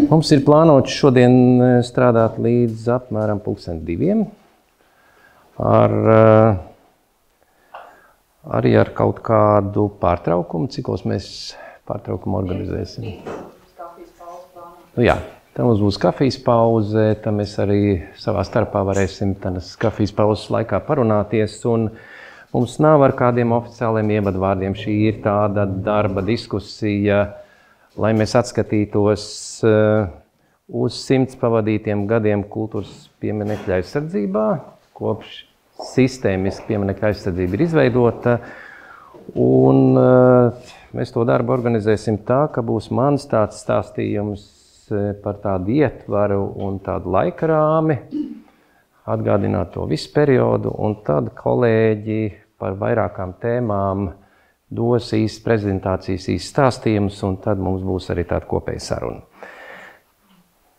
Mums ir plānots šodien strādāt līdz apmēram 2:00 arī ar kaut kādu pārtraukumu. Cikos mēs pārtraukumu organizēsim? Jā, tam mums būs kafijas pauze, tam mēs arī savā starpā varēsim tādas kafijas pauzes laikā parunāties. Un mums nav ar kādiem oficiāliem ievadvārdiem. Šī ir tāda darba diskusija, lai mēs atskatītos uz 100 pavadītiem gadiem kultūras pieminekļu aizsardzībā, kopš sistēmiski pieminekļu aizsardzība ir izveidota. Un mēs to darbu organizēsim tā, ka būs mans tāds stāstījums par tādu ietvaru un tādu laika rāmi, atgādināt to visu periodu, un tad kolēģi par vairākām tēmām dos īsts prezentācijas, īsts stāstījumus, un tad mums būs arī tāda kopēja saruna.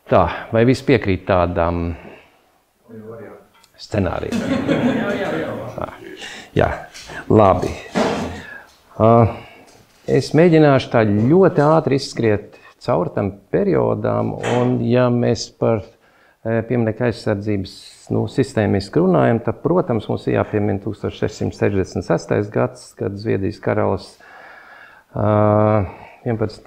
Tā, vai visi piekrīt tādām scenārijiem? Jā, labi. Es mēģināšu tā ļoti ātri izskriet cauri tam periodām, un ja mēs par pieminekļu aizsardzības sistēmiski runājam, tad, protams, mums jāpiemina 1666. gads, kad Zviedrijas karalis 11.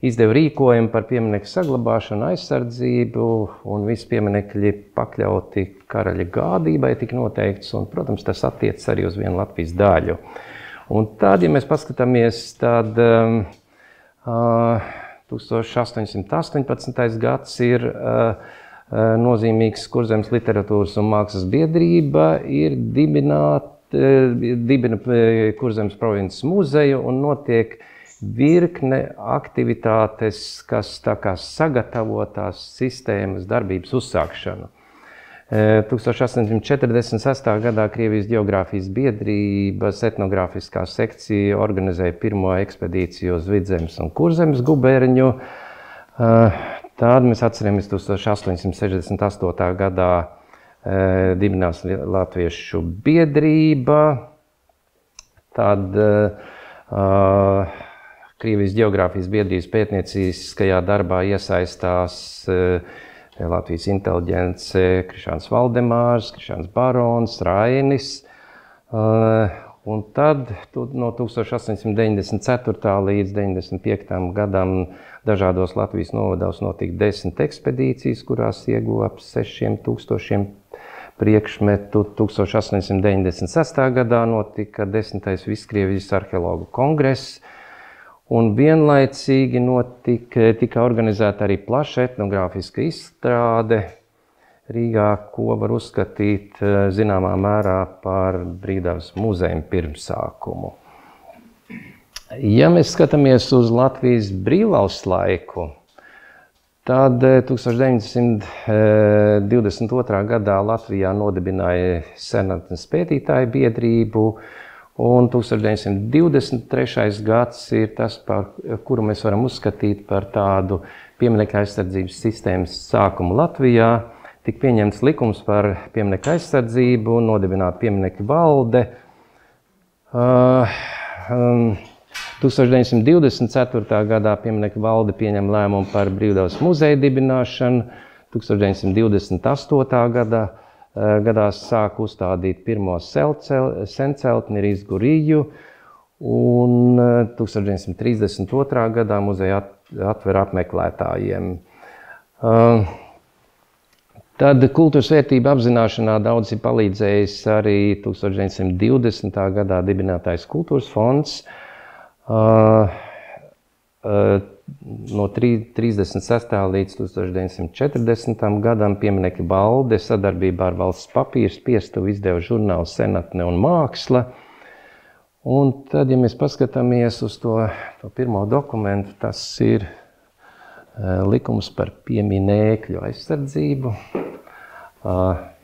izdeva rīkojumu par pieminekļu saglabāšanu, aizsardzību, un visi pieminekļi pakļauti karaļa gādībai tika noteikts, un, protams, tas attiecas arī uz vienu Latvijas daļu. Un tad, ja mēs paskatāmies, tad 1818. gads ir nozīmīgs Kurzemes literatūras un mākslas biedrība, dibina Kurzemes provinces muzeju un notiek virkne aktivitātes, kas tā kā sagatavotās sistēmas darbības uzsākšanu. 1846. gadā Krievijas geogrāfijas biedrības etnogrāfiskā sekcija organizēja pirmo ekspedīciju uz Vidzemes un Kurzemes guberņu. Tad mēs atceramies 1868. gadā dibinās Latviešu biedrība. Tad Krievijas geogrāfijas biedrības pētnieciskajā darbā iesaistās Latvijas inteliģence Krišāns Valdemārs, Krišāns Barons, Rainis. Un tad no 1894. līdz 95. gadam dažādos Latvijas novados notika 10 ekspedīcijas, kurās ieguva ap 6000 priekšmetu. 1896. gadā notika 10. Viskrievijas arheologu kongress. Un vienlaicīgi tika organizēta arī plaša etnogrāfiska izstrāde Rīgā, ko var uzskatīt zināmā mērā par Brīvdabas muzeja pirmsākumu. Ja mēs skatāmies uz Latvijas brīvvalsts laiku, tad 1922. gadā Latvijā nodibināja senatnes pētītāju biedrību, un 1923. gads ir tas, par kuru mēs varam uzskatīt par tādu pieminekļu aizsardzības sistēmas sākumu Latvijā. Tik pieņemts likums par pieminekļu aizsardzību, nodibināta pieminekļu valde. 1924. gadā pieminekļu valde pieņem lēmumu par Brīvdabas muzeja dibināšanu. 1928. gadā sāk uzstādīt pirmo senceltni Rīgas Guriju, un 1932. gadā muzeja atver apmeklētājiem. Tad kultūras vērtību apzināšanā daudz ir palīdzējis arī 1920. gadā dibinātais kultūras fonds. No 36. līdz 1940. gadam pieminekļu valde sadarbībā ar Valsts papīra spiestuvi izdeva žurnālu Senatne un māksla. Un tad, ja mēs paskatāmies uz to pirmo dokumentu, tas ir likums par pieminekļu aizsardzību.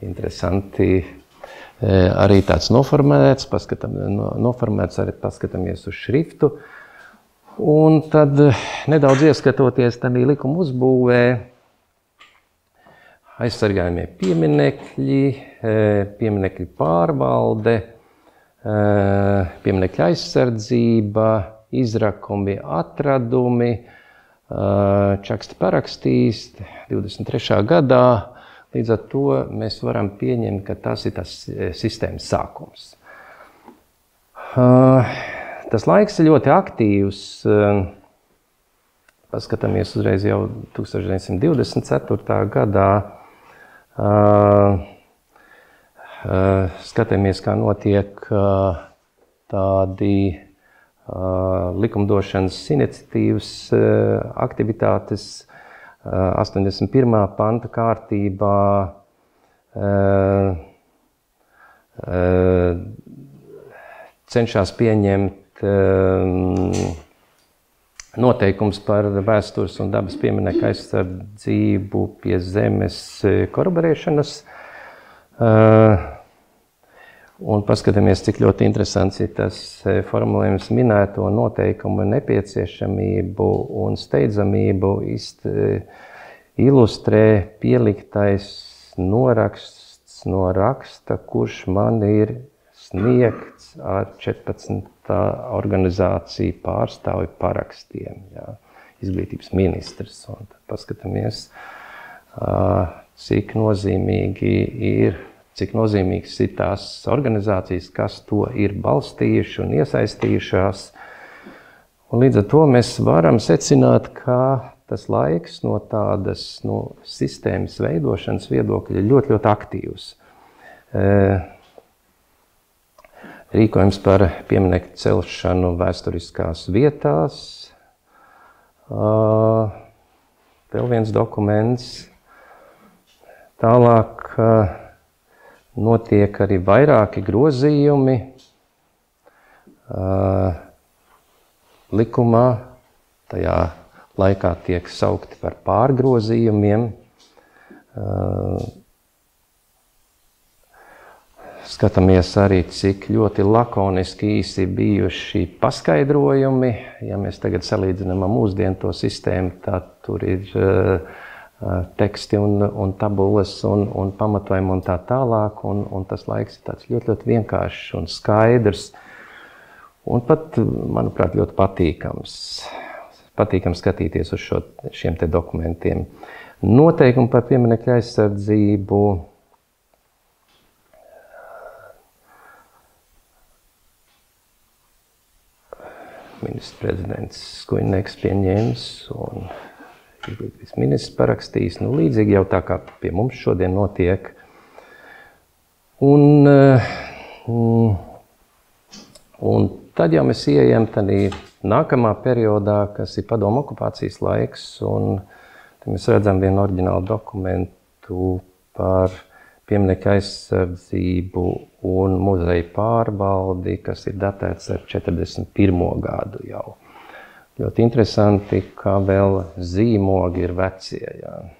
Interesanti arī tāds noformēts, arī paskatāmies uz šriftu. Un tad nedaudz ieskatoties tādā likuma uzbūvē, aizsargājamie pieminekļi, pieminekļu pārvalde, pieminekļu aizsardzība, izrakumi, atradumi, Čakste parakstījis 23. gadā. Līdz ar to mēs varam pieņemt, ka tas ir tas sistēmas sākums. Tas laiks ir ļoti aktīvs. Paskatāmies uzreiz jau 1924. gadā. Skatāmies, kā notiek tādi likumdošanas iniciatīvas aktivitātes. 81. panta kārtībā cenšas pieņemt noteikums par vēstures un dabas pieminieku aizsardzību pie zemes koroborēšanas. Un paskatāmies, cik ļoti interesants ir tas formulējums minēto noteikumu nepieciešamību un steidzamību ilustrē pieliktais noraksts no raksta, kurš man ir sniegts ar 14. organizāciju pārstāvju parakstiem. Jā, izglītības ministrs. Un tad paskatāmies, cik nozīmīgas ir tās organizācijas, kas to ir balstījuši un iesaistījušās. Un līdz ar to mēs varam secināt, ka tas laiks no tādas sistēmas veidošanas viedokļa ir ļoti, ļoti aktīvs. Rīkojums par pieminieku celšanu vēsturiskās vietās. Vēl viens dokuments. Tālāk notiek arī vairāki grozījumi likumā. Tajā laikā tiek saukti par pārgrozījumiem. Skatāmies arī, cik ļoti lakoniski īsi bijuši paskaidrojumi. Ja mēs tagad salīdzinām mūsdienu to sistēmu, tad tur ir teksti un tabulas un pamatojumi un tā tālāk. Un tas laiks ir tāds ļoti, ļoti vienkāršs un skaidrs. Un pat, manuprāt, ļoti patīkams. Patīkams skatīties uz šiem te dokumentiem. Noteikumi par pieminieku aizsardzību. Ministrs prezidents Skujnieks pieņēmis un izglītības ministrs parakstījis. Līdzīgi jau tā kā pie mums šodien notiek. Un tad jau mēs ieejam tādā nākamā periodā, kas ir padomu okupācijas laiks. Un tad mēs redzam vienu oriģinālu dokumentu par pieminieku aizsardzību un muzeja pārvaldi, kas ir datēts ar 41. gadu jau. Ļoti interesanti, ka vēl zīmogi ir vecie. Jā.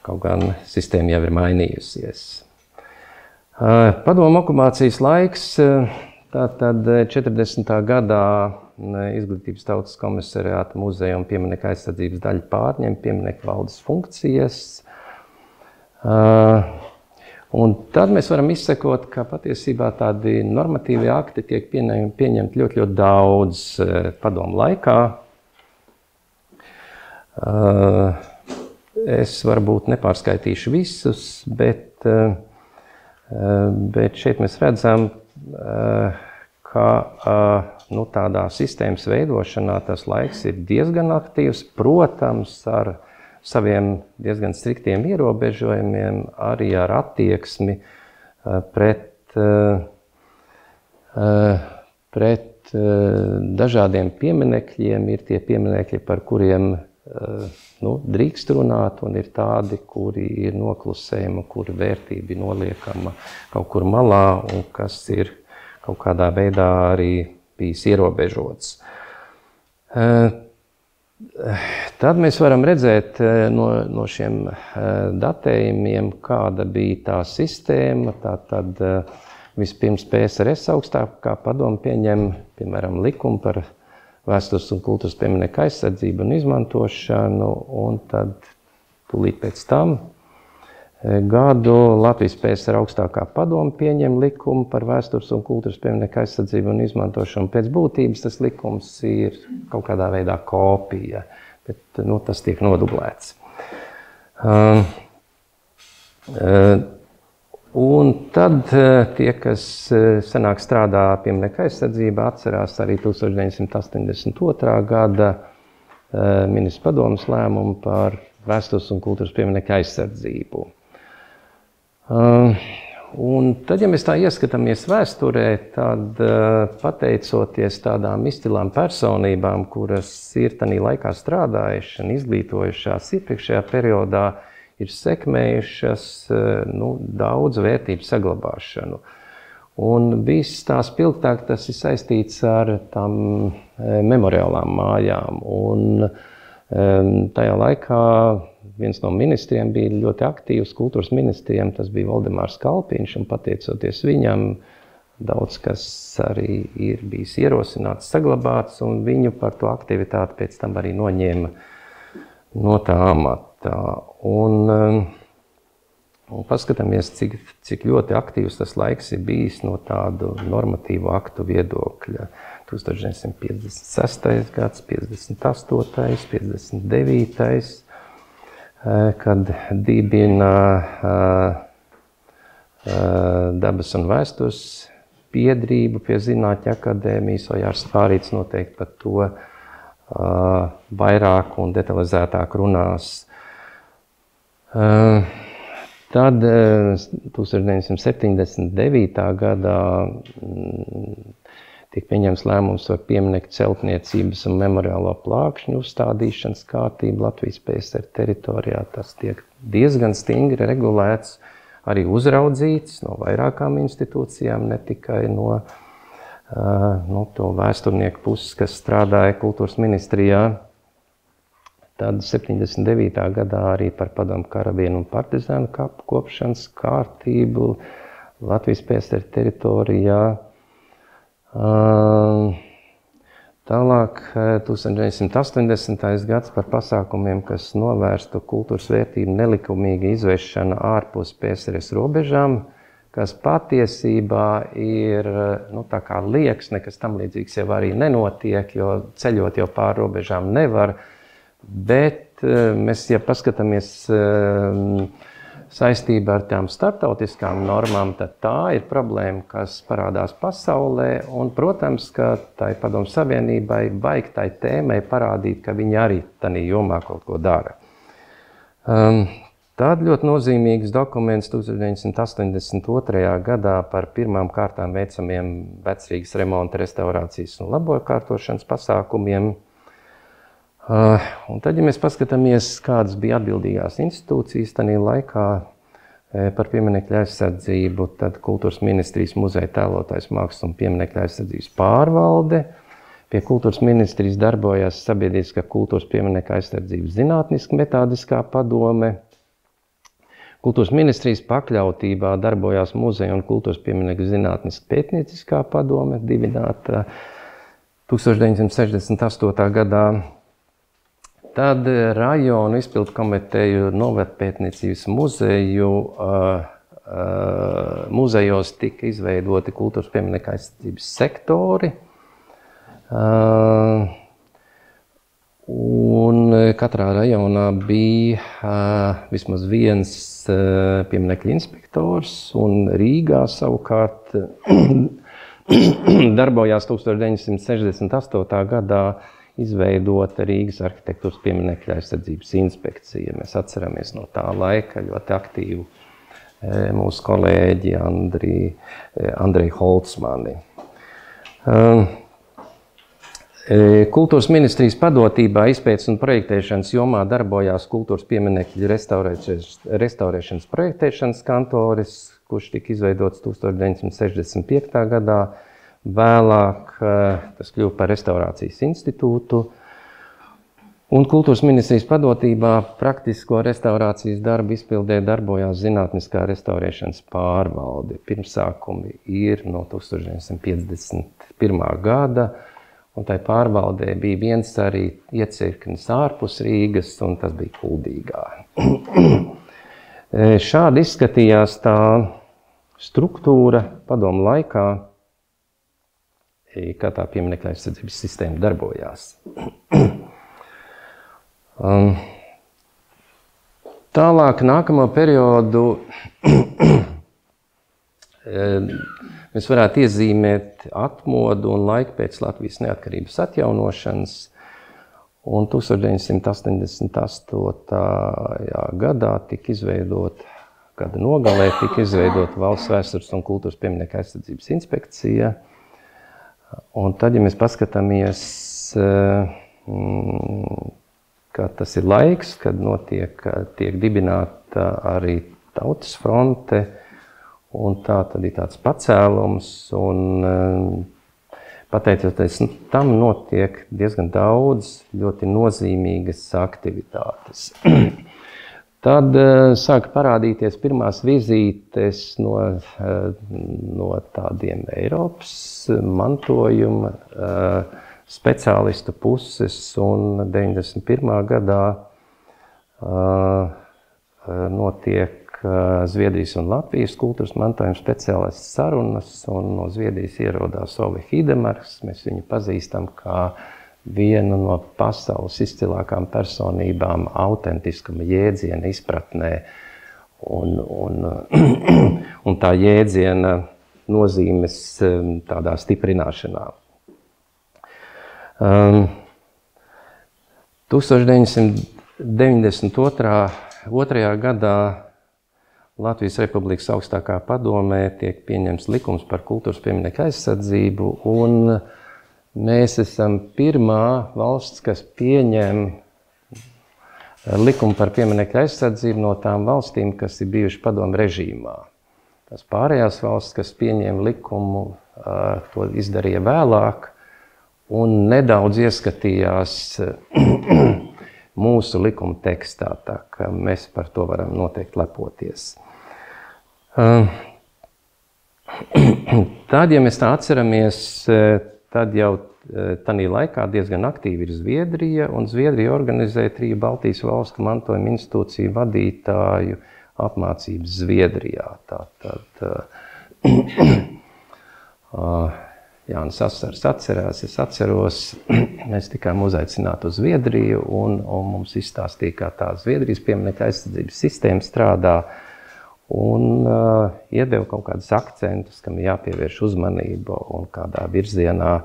Kaut gan sistēma jau ir mainījusies. Padomu okupācijas laiks, tātad 40. gadā Izglītības tautas komisariāta muzeja un pieminieku aizsardzības daļa pārņem pieminieku valdes funkcijas. Un tad mēs varam izsekot, ka patiesībā tādi normatīvi akti tiek pieņemti ļoti, ļoti daudz padomu laikā. Es varbūt nepārskaitīšu visus, bet šeit mēs redzam, ka tādā sistēmas veidošanā tas laiks ir diezgan aktīvs, protams, ar saviem diezgan striktiem ierobežojumiem, arī ar attieksmi pret dažādiem pieminekļiem. Ir tie pieminekļi, par kuriem drīkst runāt, un ir tādi, kuri ir noklusējumi, kuri vērtība ir noliekama kaut kur malā, un kas ir kaut kādā veidā arī bijis ierobežots. Tad mēs varam redzēt no šiem datējumiem, kāda bija tā sistēma. Tātad vispirms PSRS augstākā padome pieņem, piemēram, likumu par vēstures un kultūras pieminieku aizsardzību un izmantošanu, un tad tūlīt pēc tam gadu Latvijas PSR augstākā padome pieņem likumu par vēstures un kultūras pieminieku aizsardzību un izmantošanu. Pēc būtības tas likums ir kaut kādā veidā kopija, bet tas tiek nodublēts. Un tad tie, kas senāk strādā pieminieku aizsardzībā, atcerās arī 1982. Gada ministru padomes lēmumu par vēstures un kultūras pieminieku aizsardzību. Un tad, ja mēs tā ieskatāmies vēsturē, tad pateicoties tādām izcilām personībām, kuras ir tanī laikā strādājušas un izglītojušās iepriekšējā periodā, ir sekmējušas daudz vērtību saglabāšanu. Un viss tā spilgtāk tas ir saistīts ar tām memoriālām mājām. Un tajā laikā viens no ministriem bija ļoti aktīvs, kultūras ministriem, tas bija Valdemārs Kalpiņš, un pateicoties viņam, daudz kas arī ir bijis ierosināts, saglabāts, un viņu par to aktivitāti pēc tam arī noņēma no tā amata. Un paskatāmies, cik ļoti aktīvs tas laiks ir bijis no tādu normatīvu aktu viedokļa. 1956. gads, 58., 59., kad dibina Dabas un vēstures biedrību pie Zinātņu akadēmijas, Ojārs Spārīts noteikti par to vairāk un detalizētāk runās. Tad 1979. gadā tiek pieņems lēmums par pieminieku celtniecības un memoriālo plākšņu uzstādīšanas kārtību Latvijas PSR teritorijā. Tas tiek diezgan stingri regulēts, arī uzraudzīts no vairākām institūcijām, ne tikai no to vēsturnieku puses, kas strādāja kultūras ministrijā. Tad 79. gadā arī par padomu karavienu un partizānu kapu kopšanas kārtību Latvijas PSR teritorijā. Tālāk 1980. gads par pasākumiem, kas novērstu kultūras vērtību nelikumīga izvešana ārpus PSRS robežām, kas patiesībā ir tā kā liekas, nekas tam līdzīgs jau arī nenotiek, jo ceļot jau pāri robežām nevar. Bet mēs, ja paskatāmies saistībā ar tām starptautiskām normām, tad tā ir problēma, kas parādās pasaulē. Un, protams, ka tai Padomju Savienībai vajag tai tēmai parādīt, ka viņi arī tanī jomā kaut ko dara. Tad ļoti nozīmīgs dokuments 1982. gadā par pirmām kārtām veicamiem vecrīgas remonta, restaurācijas un labokārtošanas pasākumiem. Un tad, ja mēs paskatāmies, kādas bija atbildīgās institūcijas tanī laikā par pieminekļu aizsardzību, tad Kultūras ministrijas muzeja tēlotājs mākslas un pieminekļu aizsardzības pārvalde. Pie Kultūras ministrijas darbojās Sabiedriskā kultūras pieminekļu aizsardzības zinātniska metodiskā padome. Kultūras ministrijas pakļautībā darbojās muzeja un kultūras pieminekļu zinātniska pētnieciskā padome, dibināta 1968. gadā. Tad rajonu izpildu komiteju novadpētniecības muzejos tika izveidoti kultūras pieminekļu aizsardzības sektori. Un katrā rajonā bija vismaz viens pieminekļu inspektors, un Rīgā savukārt darbojās 1968. gadā izveidota Rīgas arhitektūras pieminekļu aizsardzības inspekcija. Mēs atceramies no tā laika ļoti aktīvu mūsu kolēģi Andreju Holcmani. Kultūras ministrijas padotībā izpētes un projektēšanas jomā darbojās kultūras pieminekļu restaurēšanas projektēšanas kantoris, kurš tika izveidots 1965. gadā. Vēlāk tas kļuva par restaurācijas institūtu. Un Kultūras ministrijas padotībā praktisko restaurācijas darbu izpildē darbojās Zinātniskā restaurēšanas pārvalde. Pirmsākumi ir no 1951. gada. Un tai pārvaldē bija viens arī iecirknis ārpus Rīgas, un tas bija Kuldīgā. Šādi izskatījās tā struktūra padomu laikā, kā tā pieminekļa aizsardzības sistēma darbojās. Tālāk nākamo periodu mēs varētu iezīmēt atmodu un laiku pēc Latvijas neatkarības atjaunošanas. Un 1988. Gadā tika izveidota, gada nogalē tika izveidota Valsts vēstures un kultūras pieminekļa aizsardzības inspekcija. Un tad, ja mēs paskatāmies, ka tas ir laiks, kad tiek dibināta arī Tautas fronte, un tā tad ir tāds pacēlums, un pateicoties tam notiek diezgan daudz ļoti nozīmīgas aktivitātes. Tad sāka parādīties pirmās vizītes no tādiem Eiropas mantojuma speciālistu puses, un 91. gadā notiek Zviedrijas un Latvijas kultūras mantojuma speciālists sarunas, un no Zviedrijas ierodās Ove Hīdemarks. Mēs viņu pazīstam kā vienu no pasaules izcilākām personībām autentiskuma jēdziena izpratnē un tā jēdziena nozīmes tādā stiprināšanā. 1992. gadā Latvijas Republikas augstākā padomē tiek pieņemts likums par kultūras pieminekļa aizsardzību, un mēs esam pirmā valsts, kas pieņem likumu par pieminekļa aizsardzību no tām valstīm, kas ir bijuši padomu režīmā. Tās pārējās valsts, kas pieņēma likumu, to izdarīja vēlāk un nedaudz ieskatījās mūsu likuma tekstā, tā ka mēs par to varam noteikti lepoties. Tad, ja mēs tā atceramies, tad jau tanī laikā diezgan aktīvi ir Zviedrija, un Zviedrija organizēja 3 Baltijas valstu mantojuma institūciju vadītāju apmācības Zviedrijā. Tātad Jānis Asars atcerās, es atceros, mēs tikām uzaicināti uz Zviedriju, un mums izstāstīja, kā tā Zviedrijas pieminekļa aizsardzības sistēma strādā, un iedeva kaut kādus akcentus, kam jāpievērš uzmanība un kādā virzienā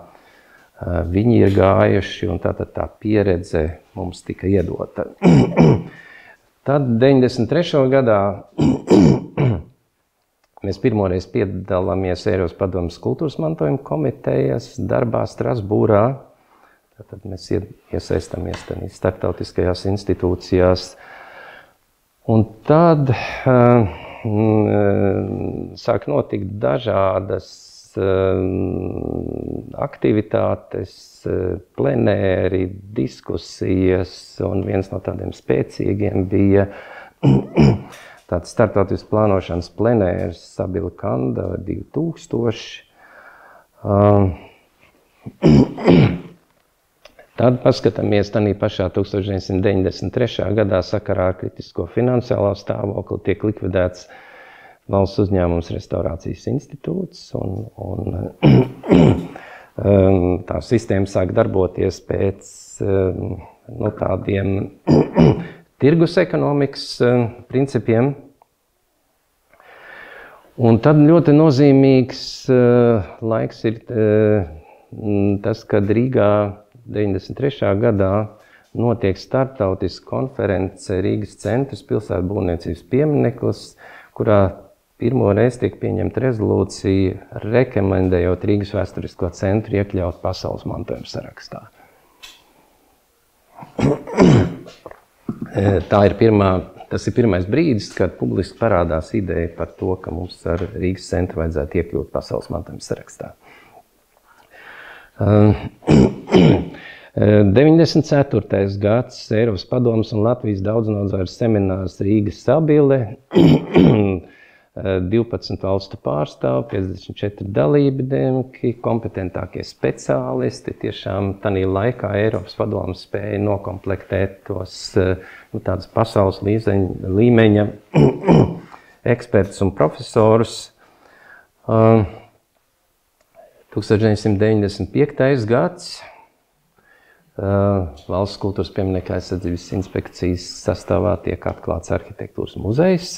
viņi ir gājuši, un tātad tā pieredze mums tika iedota. Tad 93. gadā mēs pirmoreiz piedalāmies Eiropas padomes kultūras mantojuma komitejas darbā Strasbūrā. Tātad mēs iesaistāmies starptautiskajās institūcijās. Un tad sāk notikt dažādas aktivitātes, plenēri, diskusijas, un viens no tādiem spēcīgiem bija tāds starptautisks plānošanas plenērs Sabilkanda 2000. Tad paskatāmies tanī pašā 1993. gadā sakarā ar kritisko finansiālā stāvokli tiek likvidēts valsts uzņēmums Restaurācijas institūts, un tā sistēma sāk darboties pēc tādiem tirgus ekonomikas principiem. Un tad ļoti nozīmīgs laiks ir tas, kad Rīgā 93. gadā notiek starptautiska konference Rīgas centrs pilsētbūvniecības piemineklis, kurā pirmo reizi tiek pieņemta rezolūcija, rekomendējot Rīgas vēsturisko centru iekļaut pasaules mantojuma sarakstā. Tas ir pirmais brīdis, kad publiski parādās ideja par to, ka mums ar Rīgas centru vajadzētu iekļūt pasaules mantojuma sarakstā. 94. gads, Eiropas padomes un Latvijas daudznodzaru seminārs Rīgas Sabile. 12 valstu pārstāvi, 54 dalībnieki, kompetentākie speciālisti. Tiešām tādā laikā Eiropas padome spēja nokomplektēt tos tādus pasaules līmeņa ekspertus un profesorus. 1995. gads. Valsts kultūras pieminekļu aizsardzības inspekcijas sastāvā tiek atklāts arhitektūras muzejs.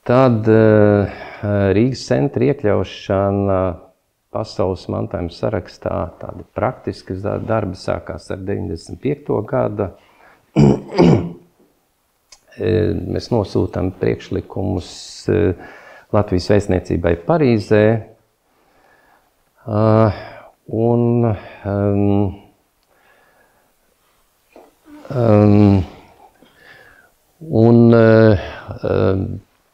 Tad Rīgas centra iekļaušana pasaules mantojuma sarakstā, tādi praktiski darbi sākās ar 95. gada. Mēs nosūtām priekšlikumus Latvijas vēstniecībai Parīzē.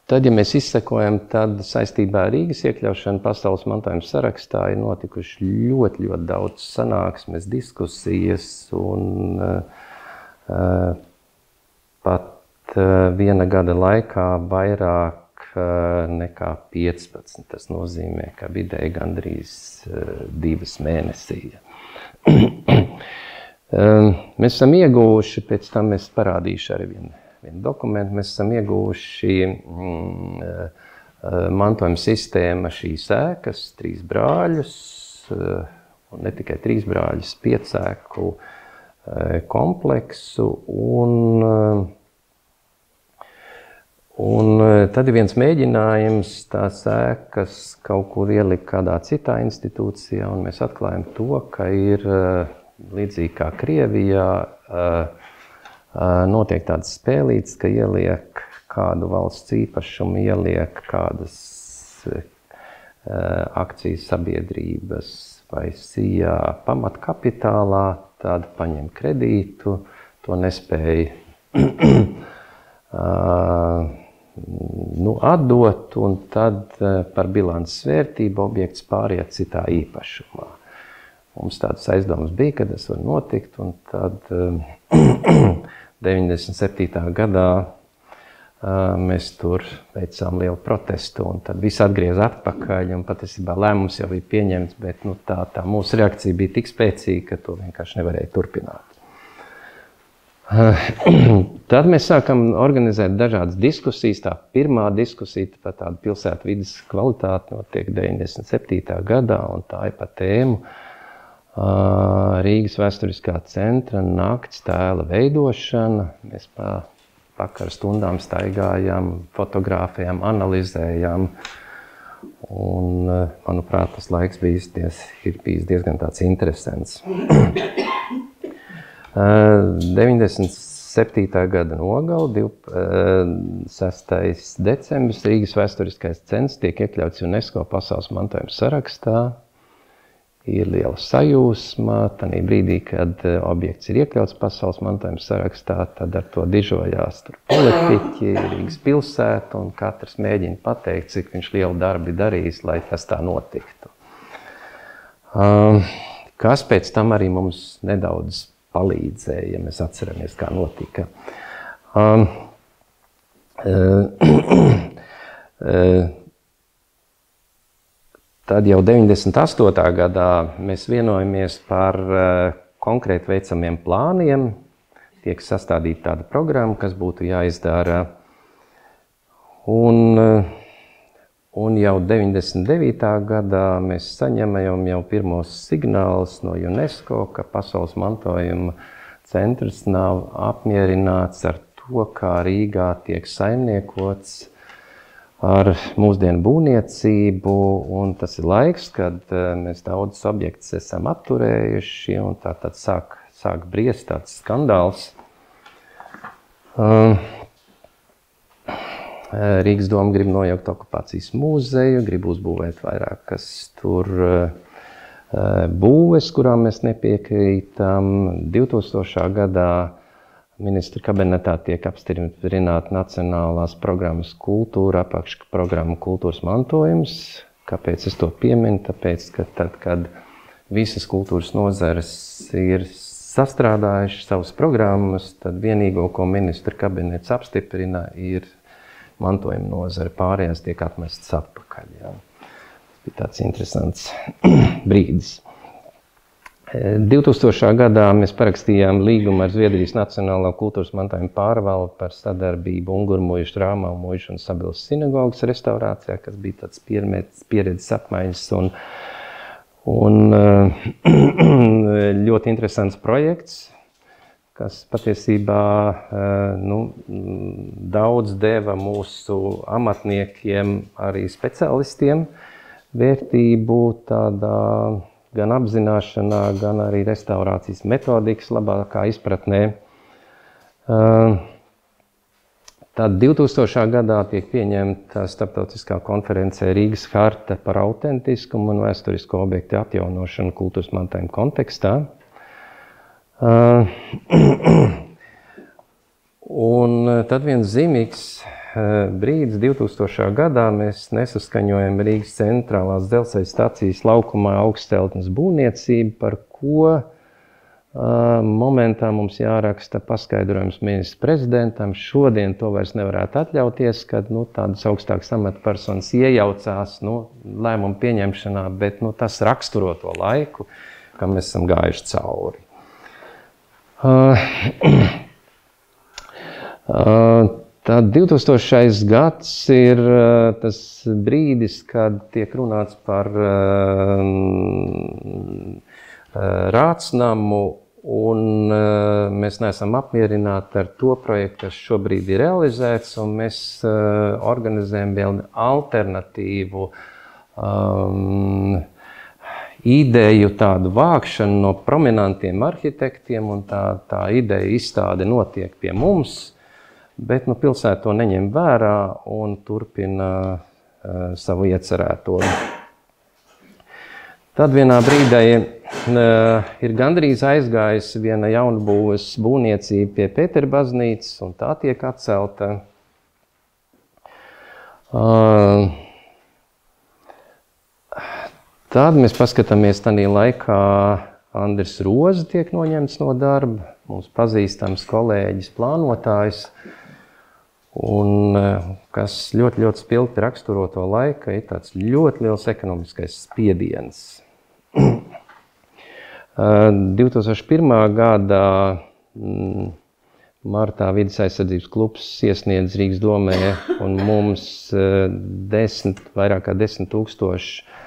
Tad, ja mēs izsekojam, tad saistībā ar Rīgas iekļaušanu pasaules mantojuma sarakstā ir notikuši ļoti daudz sanāksmes, diskusijas un pat viena gada laikā vairāk nekā 15. Tas nozīmē, ka vidēji gandrīz 2 mēnesī. Mēs esam ieguvuši, pēc tam es parādīšu arī vienu dokumentu, mēs esam ieguvuši mantojuma sistēma šīs ēkas, 3 brāļus, un ne tikai 3 brāļus, 5 ēku kompleksu, un tad ir viens mēģinājums tās ēkas kaut kur ielikt kādā citā institūcijā, un mēs atklājam to, ka ir līdzīgi kā Krievijā, notiek tādas spēlītes, ka ieliek kādu valsts īpašumu, ieliek kādas akcijas sabiedrības vai sijā pamatkapitālā, tādu paņem kredītu, to nespēja atdot, un tad par bilances vērtību objekts pāriet citā īpašumā. Mums tādas aizdomas bija, ka tas var notikt, un tad 97. gadā mēs tur veicām lielu protestu, un tad viss atgriez atpakaļ, un patiesībā lēmums jau bija pieņemts, bet tā mūsu reakcija bija tik spēcīga, ka to vienkārši nevarēja turpināt. Tad mēs sākam organizēt dažādas diskusijas. Tā pirmā diskusija par tādu pilsētu vides kvalitāti notiek 97. gadā, un tā ir par tēmu Rīgas vēsturiskā centra nakts tēla veidošana. Mēs pa vakara stundām staigājām, fotografējām, analizējām, un, manuprāt, tas laiks ir bijis diezgan tāds interesants. 97. gada nogali, 6. decembris, Rīgas vēsturiskais centrs tiek iekļauts UNESCO pasaules mantojuma sarakstā. Ir liela sajūsma, tanī brīdī, kad objekts ir iekļauts pasaules mantojuma sarakstā, tad ar to dižojās politiķi, Rīgas pilsēta, un katrs mēģina pateikt, cik viņš lielu darbu ir darījis, lai tas tā notiktu. Kas pēc tam arī mums nedaudz palīdzēja, ja mēs atceramies, kā notika. Tad jau 98. gadā mēs vienojamies par konkrēti veicamiem plāniem. Tiek sastādīta tāda programma, kas būtu jāizdara. Un jau 99. gadā mēs saņemam jau pirmos signālus no UNESCO, ka pasaules mantojuma centrs nav apmierināts ar to, kā Rīgā tiek saimniekots ar mūsdienu būvniecību, un tas ir laiks, kad mēs daudzus objektus esam apturējuši, un tātad sāk briest tāds skandāls. Rīgas doma grib nojaukt okupācijas muzeju, grib uzbūvēt vairākas tur būves, kurām mēs nepiekrītam. 2000. gadā ministra kabinetā tiek apstiprināta nacionālās programmas kultūra, apakšprogramma kultūras mantojums. Kāpēc es to pieminu? Tāpēc, ka tad, kad visas kultūras nozares ir sastrādājuši savas programmas, tad vienīgo, ko ministra kabinets apstiprina, ir mantojuma nozare, pārējās tiek atmestas atpakaļ. Jā. Tas bija tāds interesants brīdis. 2000. gadā mēs parakstījām līgumu ar Zviedrijas Nacionālo kultūras mantojuma pārvaldi par sadarbību Ungurmuižu, Rāmaumuižu un Sabilas sinagogas restaurācijā, kas bija tāds pieredzes apmaiņas un ļoti interesants projekts, kas patiesībā daudz deva mūsu amatniekiem, arī speciālistiem, vērtību tādā gan apzināšanā, gan arī restaurācijas metodikas labākā izpratnē. Tad 2000. gadā tiek pieņemta starptautiskā konferencē Rīgas harta par autentiskumu un vēsturisko objektu atjaunošanu kultūras mantojuma kontekstā. Un tad viens zīmīgs brīdis 2000. gadā mēs nesaskaņojam Rīgas centrālās dzelzceļa stacijas laukumā augstceltnes būvniecību, par ko momentā mums jāraksta paskaidrojums ministra prezidentam. Šodien to vairs nevarētu atļauties, kad tādas augstākas amatpersonas iejaucās lēmumu pieņemšanā, bet tas raksturo to laiku, kam mēs esam gājuši cauri. Tad 2000. gads ir tas brīdis, kad tiek runāts par Rātsnamu, un mēs neesam apmierināti ar to projektu, kas šobrīd ir realizēts, un mēs organizējam vēl alternatīvu ideju tādu vākšanu no prominentiem arhitektiem, un tā ideja izstāde notiek pie mums, bet pilsēta to neņem vērā un turpina savu iecerēto. Tad vienā brīdī ir gandrīz aizgājusi viena jaunbūves būvniecība pie Pētera baznīcas, un tā tiek atcelta. Tad mēs paskatāmies tādā laikā, Andris Roze tiek noņemts no darba, mums pazīstams kolēģis, plānotājs, un kas ļoti, ļoti spilgti raksturo to laiku, ir tāds ļoti liels ekonomiskais spiediens. 2001. gadā martā Vides aizsardzības klubs iesniedz Rīgas domē, un mums vairāk kā 10 000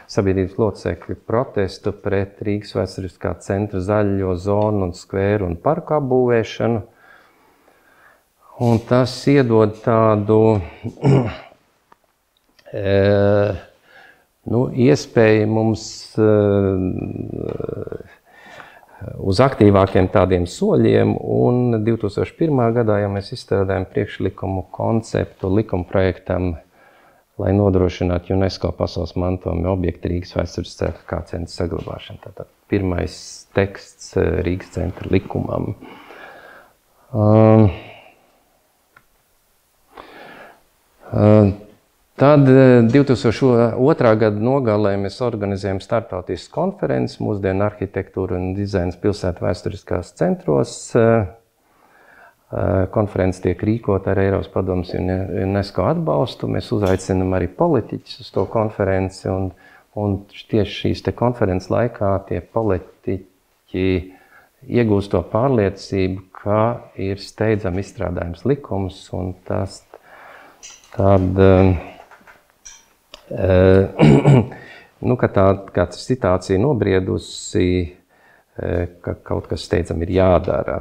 sabiedrības locekļu protestu pret Rīgas vēsturiskā centra zaļo zonu un skvēru un parku apbūvēšanu. Un tas iedod tādu iespēju mums uz aktīvākiem tādiem soļiem, un 2001. gadā jau mēs izstrādājam priekšlikumu konceptu likumprojektam, lai nodrošinātu UNESCO pasaules mantojuma objektu Rīgas vēsturiskā centra saglabāšanu. Tātad pirmais teksts Rīgas centra likumam. Tad 2002. gada nogalē mēs organizējam startautisku konferenci Mūsdienu arhitektūra un dizains pilsētu vēsturiskās centros. Konference tiek rīkota ar Eiropas padomes un UNESCO atbalstu. Mēs uzaicinām arī politiķus uz to konferenci, un tieši šīs konferences laikā tie politiķi iegūst to pārliecību, ka ir steidzami izstrādājums likums, un tas tad, ka tā situācija nobriedusi, ka kaut kas steidzami ir jādara.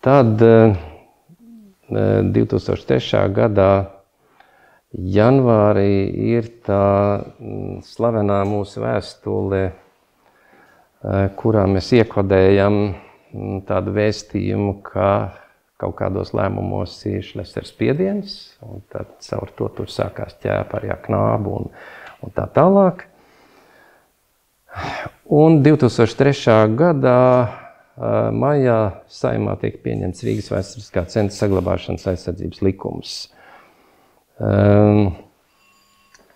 Tad 2003. gadā janvārī ir tā slavenā mūsu vēstule, kurā mēs iekodējam tādu vēstījumu, ka kaut kādos lēmumos ir šlesers spiediens, un tad caur to tur sākās ķēpa arī Knābu un tā tālāk. Un 2003. gadā maijā Saeimā tiek pieņemts Rīgas vēsturiskā centra saglabāšanas aizsardzības likums.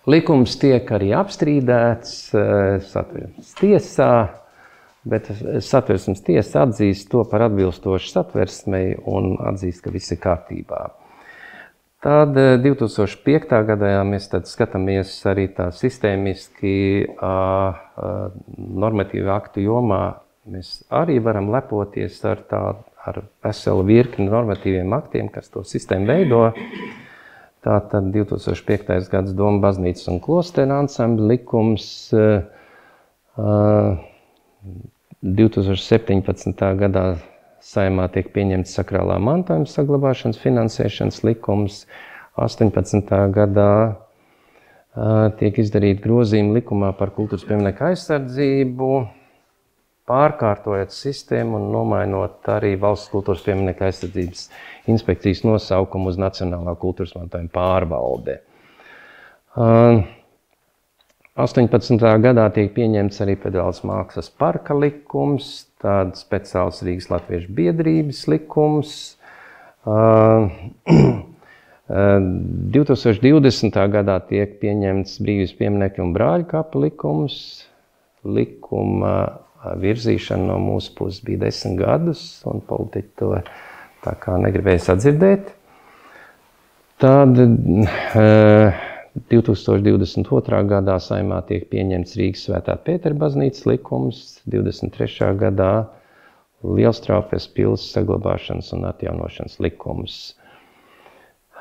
Likums tiek arī apstrīdēts Satversmes tiesā, bet satversmes tiesa atzīst to par atbilstošu satversmei un atzīst, ka viss ir kārtībā. Tad 2005. gadā mēs tad skatāmies arī tā sistēmiski normatīvu aktu jomā. Mēs arī varam lepoties ar veselu virkni normatīviem aktiem, kas to sistēmu veido. Tātad 2005. gads Doma, baznīcas un klostera ansambļa likums, 2017. gadā Saeimā tiek pieņemts sakrālā mantojuma saglabāšanas finansēšanas likums, 18. gadā tiek izdarīti grozījumi likumā par kultūras pieminieku aizsardzību, pārkārtojot sistēmu un nomainot arī valsts kultūras pieminieku aizsardzības inspekcijas nosaukumu uz Nacionālā kultūras mantojuma pārvalde. 18. gadā tiek pieņemts arī Pēdēlas mākslas parka likums, tāds speciāls Rīgas latviešu biedrības likums. 2020. gadā tiek pieņemts Brīvības pieminieku un brāļu kapu likums. Likuma virzīšana no mūsu puses bija 10 gadus, un politiķi to tā kā negribēja sadzirdēt. Tad 2022. gadā Saeimā tiek pieņemts Rīgas Svētā Pētera baznīcas likums, 23. gadā Lielstraupes pils saglabāšanas un atjaunošanas likums.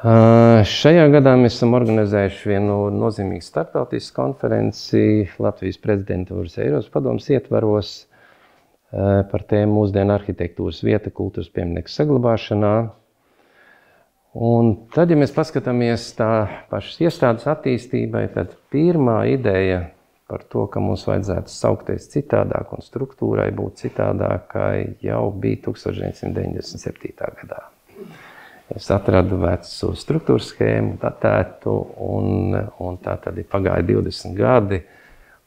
Šajā gadā mēs esam organizējuši vienu nozīmīgu starptautisku konferenci Latvijas prezidentūras Eiropas padomes ietvaros par tēmu mūsdienu arhitektūras vieta kultūras pieminieku saglabāšanā. Un tad, ja mēs paskatāmies tā pašas iestādes attīstībai, tad pirmā ideja par to, ka mums vajadzētu saukties citādāk un struktūrai būt citādākai, jau bija 1997. gadā. Es atradu vecu struktūras schēmu, datētu, un tā tad ir pagāja 20 gadi,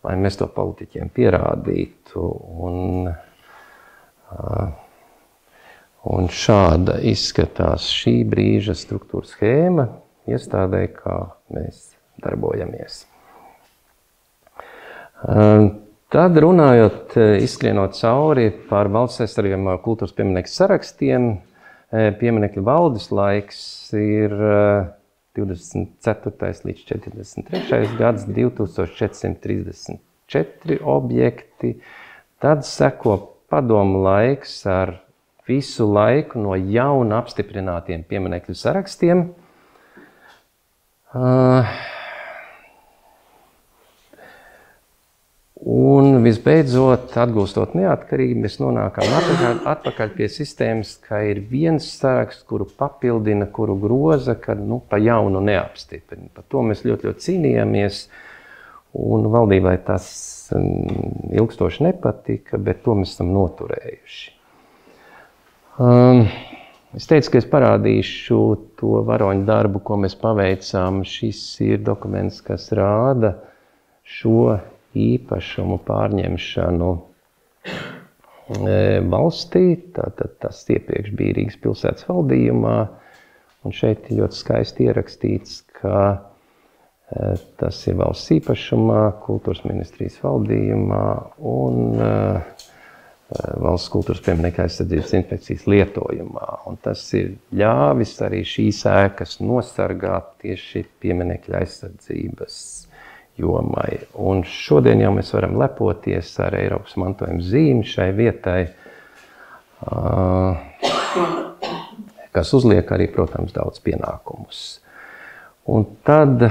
lai mēs to politiķiem pierādītu. Un šāda izskatās šī brīža struktūra schēma iestādē, kā mēs darbojamies. Tad runājot, izskrienot cauri par valsts aizsargājamo kultūras pieminieku sarakstiem, pieminekļu valdes laiks ir 24. līdz 43. gads, 2434 objekti. Tad seko padomu laiks ar visu laiku no jauna apstiprinātiem pieminekļu sarakstiem. Un visbeidzot, atgūstot neatkarību, mēs nonākam atpakaļ pie sistēmas, ka ir viens saraksts, kuru papildina, kuru groza, kad pa jaunu neapstiprina. Par to mēs ļoti cīnījāmies, un valdībai tas ilgstoši nepatika, bet to mēs esam noturējuši. Es teicu, ka es parādīšu to varoņu darbu, ko mēs paveicām. Šis ir dokuments, kas rāda šo īpašumu pārņemšanu valstī. Tātad tas iepriekš bija Rīgas pilsētas valdījumā, un šeit ir ļoti skaisti ierakstīts, ka tas ir valsts īpašumā, kultūras ministrijas valdījumā un valsts kultūras pieminieku aizsardzības inspekcijas lietojumā. Un tas ir ļāvis arī šīs ēkas nosargāt tieši pieminekļa aizsardzības jomai. Un šodien jau mēs varam lepoties ar Eiropas mantojuma zīmi šai vietai, kas uzliek arī, protams, daudz pienākumus. Un tad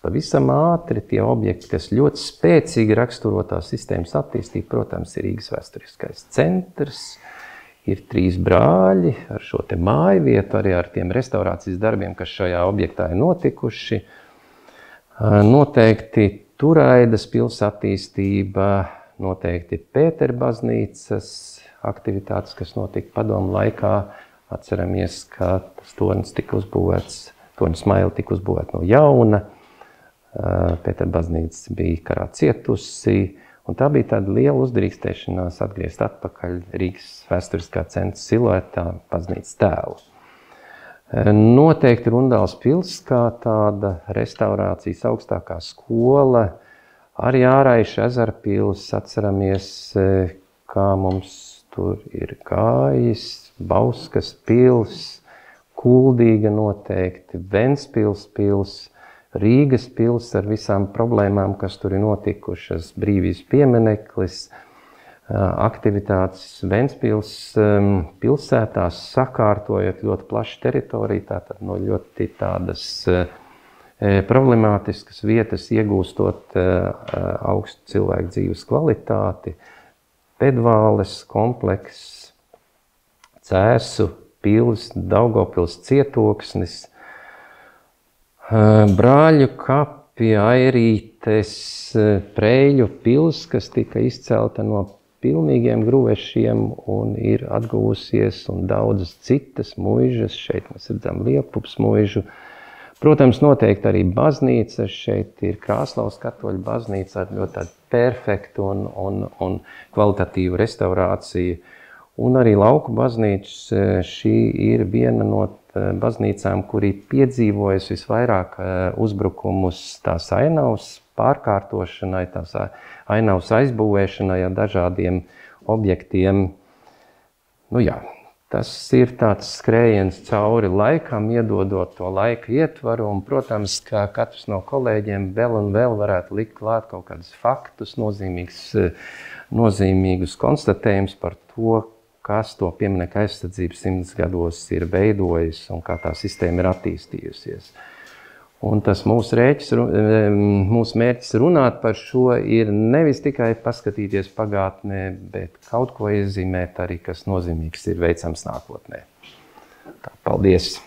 pavisam ātri tie objekti, kas ļoti spēcīgi raksturo tā sistēmas attīstību, protams, ir Rīgas vēsturiskais centrs, ir 3 brāļi ar šo te māju vietu, arī ar tiem restaurācijas darbiem, kas šajā objektā ir notikuši. Noteikti Turaidas pils attīstība, noteikti Pētera baznīcas aktivitātes, kas notika padomu laikā. Atceramies, ka tas tornis tika uzbūvēts, tornis maila tika uzbūvēta no jauna. Pētera baznīca bija karā cietusi, un tā bija tāda liela uzdrīkstēšanās atgriezt atpakaļ Rīgas vēsturiskā centra siluetā baznīcas tēlu. Noteikti Rundāls pils kā tāda restaurācijas augstākā skola, Arī Āraiša ezera pils, atceramies, kā mums tur ir Kājas, Bauskas pils, Kuldīga noteikti, Ventspils pils, Rīgas pils ar visām problēmām, kas tur ir notikušas, brīvības piemineklis, aktivitātes Ventspils pilsētās, sakārtojot ļoti plašu teritoriju, tātad no ļoti tādas problemātiskas vietas iegūstot augstu cilvēku dzīves kvalitāti, Pedvāles komplekss, Cēsu pils, Daugavpils cietoksnis, Brāļu kapi, Airītes, Preļu pils, kas tika izcelta no pilnīgiem gruvešiem un ir atgūsies, un daudzas citas muižas, šeit mēs redzam Liepups muižu. Protams, noteikti arī baznīca, šeit ir Krāslavas katoļu baznīca ar ļoti tādu perfektu un kvalitatīvu restaurāciju. Un arī Lauku baznīca, šī ir viena no baznīcām, kuri piedzīvojas visvairāk uzbrukumus tās ainavas pārkārtošanai, tās ainavas aizbūvēšanai ar dažādiem objektiem. Nu jā, tas ir tāds skrējiens cauri laikam, iedodot to laika ietvaru, un, protams, ka katrs no kolēģiem vēl un vēl varētu likt klāt kaut kādus faktus, nozīmīgus konstatējumus par to, kas to piemineku aizsardzību 100 gados ir veidojis un kā tā sistēma ir attīstījusies. Un tas mūsu mērķis runāt par šo ir nevis tikai paskatīties pagātnē, bet kaut ko iezīmēt arī, kas nozīmīgs ir veicams nākotnē. Tā, paldies!